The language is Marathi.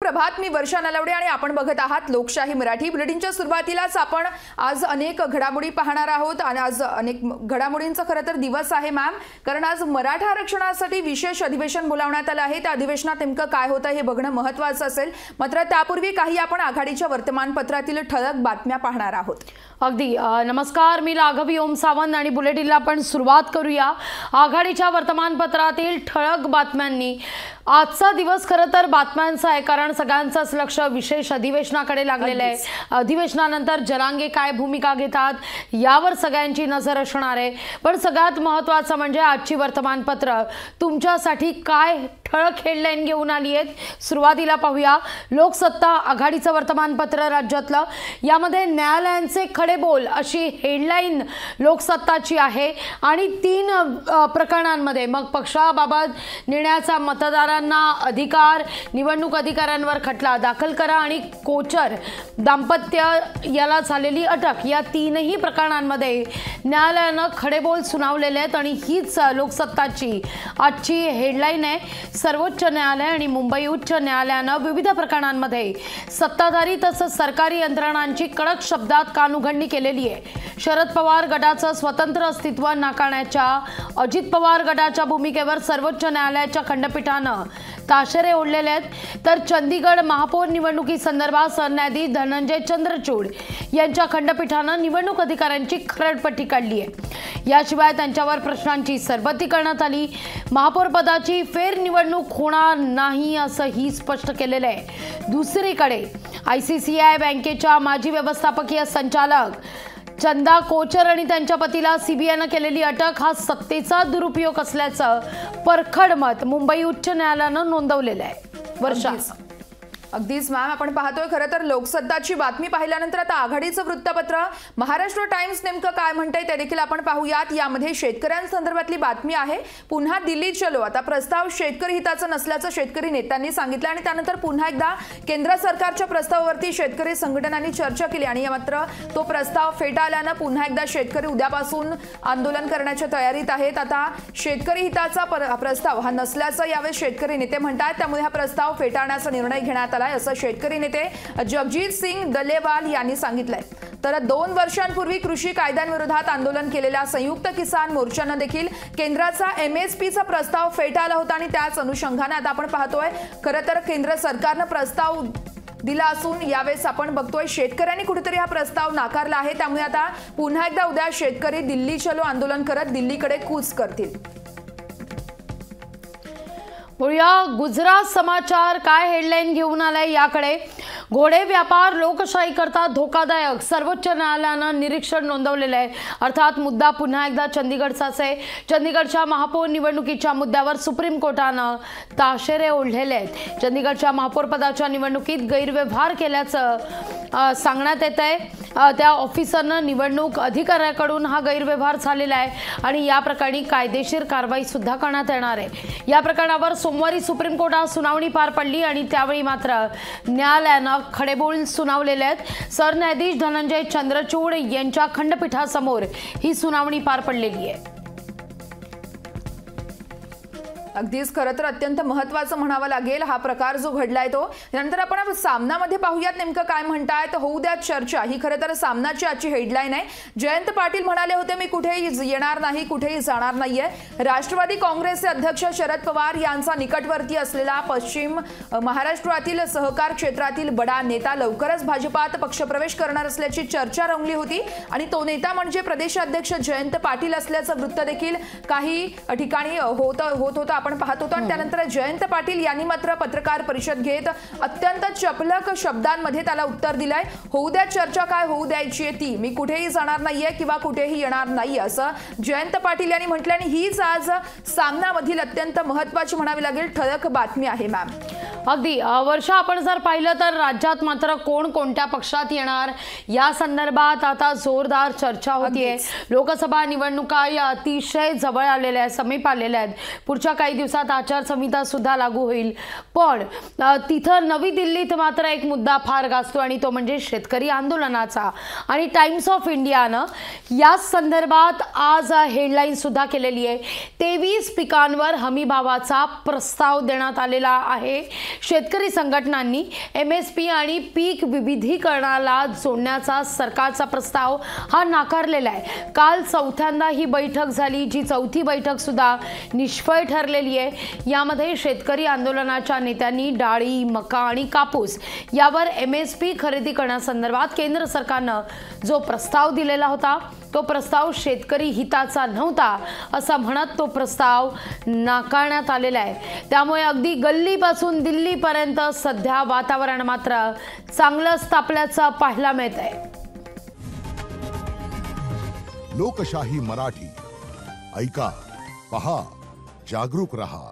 सुप्रभात, मी वर्षा नलवडे आणि आपण बघत आहात लोकशाही मराठी बुलेटिनच्या सुरुवातीलाच आपण आज अनेक घडामोडी पाहणार आहोत आणि आज अनेक घडामोडींचा खरं तर दिवस आहे मॅम, कारण आज मराठा आरक्षणासाठी विशेष अधिवेशन बोलावण्यात आलं आहे। त्या अधिवेशनात नेमकं काय होतं हे बघणं महत्त्वाचं असेल। मात्र त्यापूर्वी काही आपण आघाडीच्या वर्तमानपत्रातील ठळक बातम्या पाहणार आहोत। अगदी नमस्कार, मी राघवी ओम सावंत आणि बुलेटिनला आपण सुरुवात करूया। आघाडीच्या वर्तमानपत्रातील ठळक बातम्यांनी आजचा दिवस खरं तर बातम्यांचा आहे, कारण सगळ्यांचंच लक्ष विशेष अधिवेशनाकडे लागलेलं आहे। अधिवेशनानंतर जरांगे काय भूमिका घेतात यावर सगळ्यांची नजर असणार आहे। पण सगळ्यात महत्त्वाचं म्हणजे आजची वर्तमानपत्र तुमच्यासाठी काय ठळक हेडलाईन घेऊन आली आहेत। सुरुवातीला पाहूया लोकसत्ता आघाडीचं वर्तमानपत्र राज्यातलं, यामध्ये न्यायालयांचे खडे बोल अशी हेडलाईन लोकसत्ताची आहे आणि 3 प्रकरणांमध्ये मग पक्षाबाबत निर्णयाचा मतदारांना अधिकार, निवडणूक अधिकाऱ्यांवर खटला दाखल करा आणि कोचर दाम्पत्य याला झालेली अटक, या 3ही प्रकरणांमध्ये न्यायालयानं खडेबोल सुनावलेले आहेत आणि हीच लोकसत्ताची आजची हेडलाईन आहे। सर्वोच्च न्यायालय आणि मुंबई उच्च न्यायालयानं विविध प्रकरणांमध्ये सत्ताधारी तसंच सरकारी यंत्रणांची कडक शब्दात कानउघडणी केलेली आहे। शरद पवार गटाचं स्वतंत्र अस्तित्व नाकारण्याच्या अजित पवार गटाच्या भूमिकेवर सर्वोच्च न्यायालयाच्या खंडपीठानं ताशेरे ओढलेले आहेत। तर चंदीगड महापौर निवडणुकी संदर्भात सरन्यायाधीश धनंजय चंद्रचूड यांच्या खंडपीठानं निवडणूक अधिकाऱ्यांची खरडपट्टी काढली आहे। याशिवाय त्यांच्यावर प्रश्नांची सरबत्ती करण्यात आली। महापौर पदाची फेरनिवडणूक होणार नाही असंही स्पष्ट केलेलं आहे। दुसरीकडे ICICI बँकेच्या माजी व्यवस्थापकीय संचालक चंदा कोचर आणि त्यांच्या पतीला CBIनं केलेली अटक हा सत्तेचा दुरुपयोग असल्याचं परखड मत मुंबई उच्च न्यायालयानं नोंदवलेलं आहे। वर्षा अगदीच मॅम, आपण पाहतोय खरं तर लोकसत्ताची बातमी पाहिल्यानंतर आता आघाडीचं वृत्तपत्र महाराष्ट्र टाइम्स नेमकं काय म्हणतंय ते देखील आपण पाहूयात। यामध्ये शेतकऱ्यांसंदर्भातली बातमी आहे। पुन्हा दिल्ली चलो, आता प्रस्ताव शेतकरी हिताचा नसल्याचं शेतकरी नेत्यांनी सांगितलं आणि त्यानंतर पुन्हा एकदा केंद्र सरकारच्या प्रस्तावावरती शेतकरी संघटनांनी चर्चा केली आणि मात्र तो प्रस्ताव फेटाळल्यानं पुन्हा एकदा शेतकरी उद्यापासून आंदोलन करण्याच्या तयारीत आहेत। आता शेतकरी हिताचा प्रस्ताव हा नसल्याचं यावेळी शेतकरी नेते म्हणतात, त्यामुळे हा प्रस्ताव फेटाळण्याचा निर्णय घेण्यात असं शेतकरी नेते जगजीत सिंग दलेवाल यांनी सांगितलंय। तर 2 वर्षांपूर्वी कृषी कायद्यांविरोधात आंदोलन केलेल्या संयुक्त किसान मोर्चानं देखील केंद्राचा MSPचा प्रस्ताव फेटाळला होता आणि त्याच अनुषंगाने आता आपण पाहतोय खरं तर केंद्र सरकारनं प्रस्ताव दिला असून यावेळेस आपण बघतोय शेतकऱ्यांनी कुठेतरी हा प्रस्ताव नाकारला आहे। त्यामुळे आता पुन्हा एकदा उद्या शेतकरी दिल्ली चलो आंदोलन करत दिल्लीकडे कूच करतील। बोलूया गुजरात समाचार काय हेडलाईन घेऊन आलाय याकडे। घोडे व्यापार लोकशाही करता धोकादायक, सर्वोच्च न्यायालयानं निरीक्षण नोंदवलेलं आहे। अर्थात मुद्दा पुन्हा एकदा चंदीगडचाच आहे। चंदीगडच्या महापौर निवडणुकीच्या मुद्द्यावर सुप्रीम कोर्टानं ताशेरे ओढलेले आहेत। चंदीगडच्या महापौर पदाच्या निवडणुकीत गैरव्यवहार केल्याचं सांगण्यात येत आहे। त्या ऑफिसरनं निवडणूक अधिकाऱ्याकडून हा गैरव्यवहार झालेला आहे आणि या प्रकरणी कायदेशीर कारवाई सुद्धा करण्यात येणार आहे। या प्रकरणावर सोमवारी सुप्रीम कोर्टात सुनावणी पार पडली आणि त्यावेळी मात्र न्यायालयानं खडेबोल सुनावलेले आहेत। सरन्यायाधीश धनंजय चंद्रचूड यांच्या खंडपीठासमोर ही सुनावणी पार पडलेली आहे। अगदीच खरं तर अत्यंत महत्त्वाचं म्हणावं लागेल हा प्रकार जो घडलाय तो। नंतर आपण सामनामध्ये पाहूयात नेमकं काय म्हणतायत। होऊ द्या चर्चा, ही खरं तर सामनाची आजची हेडलाईन आहे। जयंत पाटील म्हणाले होते मी कुठेही येणार नाही, कुठेही जाणार नाहीये। राष्ट्रवादी काँग्रेसचे अध्यक्ष शरद पवार यांचा निकटवर्ती असलेला पश्चिम महाराष्ट्रातील सहकार क्षेत्रातील बडा नेता लवकरच भाजपात पक्षप्रवेश करणार असल्याची चर्चा रंगली होती आणि तो नेता म्हणजे प्रदेशाध्यक्ष जयंत पाटील असल्याचं वृत्त देखील काही ठिकाणी होत होतं आपण पाहत होतो। आणि त्यानंतर जयंत पाटील यांनी मात्र पत्रकार परिषद घेत अत्यंत चपलक शब्दांमध्ये त्याला उत्तर दिलंय। होऊ द्या चर्चा, काय होऊ द्यायची आहे ती, मी कुठेही जाणार नाहीये किंवा कुठेही येणार नाही असं जयंत पाटील यांनी म्हटलं आणि हीच आज सामनामधील अत्यंत महत्त्वाची म्हणावी लागेल ठळक बातमी आहे मॅम। अगदी वर्षा, आपण जर पाहिलं तर राज्यात मात्र कोण कोणत्या पक्षात येणार या संदर्भात आता जोरदार चर्चा होतीये। लोकसभा निवडणुका या अतिशय जवळ आलेल्या आहेत, समीप आलेल्या आहेत। पुढच्या काही दिवसात आचारसंहिता सुद्धा लागू होईल, पण तिथं नवी दिल्लीत मात्र एक मुद्दा फार गाजतो आणि तो म्हणजे शेतकरी आंदोलनाचा। आणि टाइम्स ऑफ इंडियानं या संदर्भात आज हेडलाईन सुद्धा केलेली आहे। 23 पिकांवर हमीभावाचा प्रस्ताव देण्यात आलेला आहे। शेतकरी संघटनांनी MSP आणि पीक विविधीकरणाला जोडण्याचा सरकारचा प्रस्ताव हा नाकारलेला आहे। काल चौथ्यांदा ही बैठक झाली, जी चौथी बैठक सुद्धा निष्फळ ठरलेली आहे। यामध्ये शेतकरी आंदोलनाच्या नेत्यांनी डाळी, मका आणि कापूस यावर MSP खरेदी करण्यासंदर्भात केंद्र सरकारनं जो प्रस्ताव दिलेला होता तो प्रस्ताव शेतकरी हिताचा नव्हता असं म्हणत तो प्रस्ताव नाकारण्यात आलेला आहे। त्यामुळे अगदी गल्लीपासून दिल्लीपर्यंत सध्या वातावरण मात्र चांगलंच तापल्याचं पाहायला मिळत आहे। लोकशाही मराठी ऐका, पहा, जागरूक रहा।